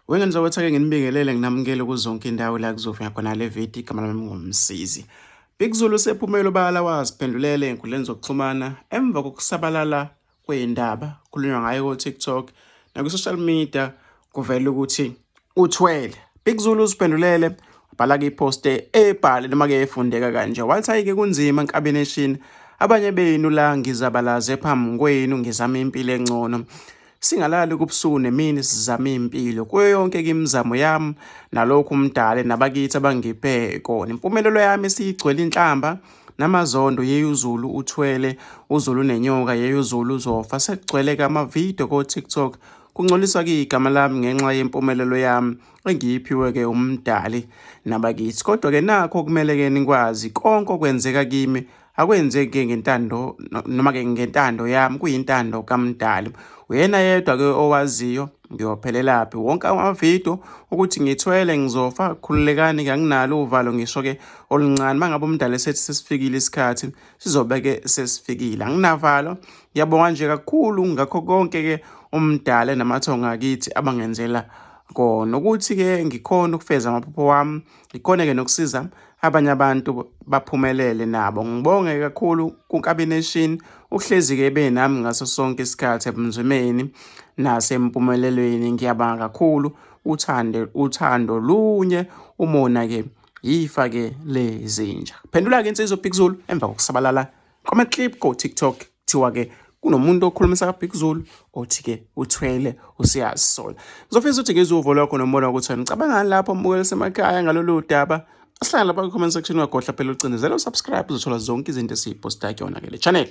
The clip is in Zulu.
Wengenza ukuthi-ke nginibingelele nginamukele kuzonke indawo la kuzofika khona le video igama lami ngumsizi. Big Zulu sephumela obala waziphendulele ey'nkundleni zokuxhumana emva kokusabalala kwey'ndaba kukhulunywa ngayo ko-TikTok naku-social media kuvela ukuthi uthwele. Big Zulu uziphendulele wabhala-ke ipost ebhale noma-ke efundeka kanje. Wathi hhayi-ke kunzima enkabination abanye benu la ngizabalaze phambi kwenu ngizama impilo engcono. Singalali kubusuku nemini sizama impilo kuyo yonke-ke imizamo yami nalokhu umdala nabakithi abangiphe kona. Impumelelo yami siyigcwele inhlamba namazondo yeyuzulu uthwele uzulu nenyoka yeyuzulu uzofa sekugcwele amavidiyo ko-TikTok kungcoliswa-ke igama lami ngenxa yempumelelo yami engiyiphiwe-ke umdali nabakithi. Kodwa-ke nakho kumele-ke nikwazi konke okwenzeka kimi akwenzeki ngentando noma-ke ngentando yami kuyintando kamdali. Uyena yedwa-ke owaziyo ngiyophelelaphi wonke amavidiyo ukuthi ngithwele ngizofa khululekani-ke anginalo uvalo ngisho-ke oluncane mangabe umdala esethi sesifikile isikhathi sizobe-ke sesifikile anginavalo. Ngiyabonga nje kakhulu ngakho konke-ke umdala namathonga akithi abangenzela kona ukuthi-ke ngikhona ukufeza amaphupho wami ngikhone-ke nokusiza abanye abantu baphumelele nabo. Ngibonge kakhulu kunkabination uhlezi-ke benami ngaso sonke isikhathi ebunzimeni nasempumelelweni. Ngiyabonga kakhulu uthando lunye umona-ke yifa-ke lezinja. Phendula-ke insizwa Big Zulu emva kokusabalala kwama-clip ko-TikTok kuthiwa-ke kunomuntu okhulumisa kaBig Zulu othi-ke uthwele usiyazisola. Ngizofisa ukuthi ngizwe uvo lwakho nombono ukuthi ngicabangani lapho mbukeli semakhaya ngalolu daba. Asihlala lapha ku-comment section wagodla phela ucindezela usubscribe uzothola zonke izinto esiyiphosta kuyona-ke le channel.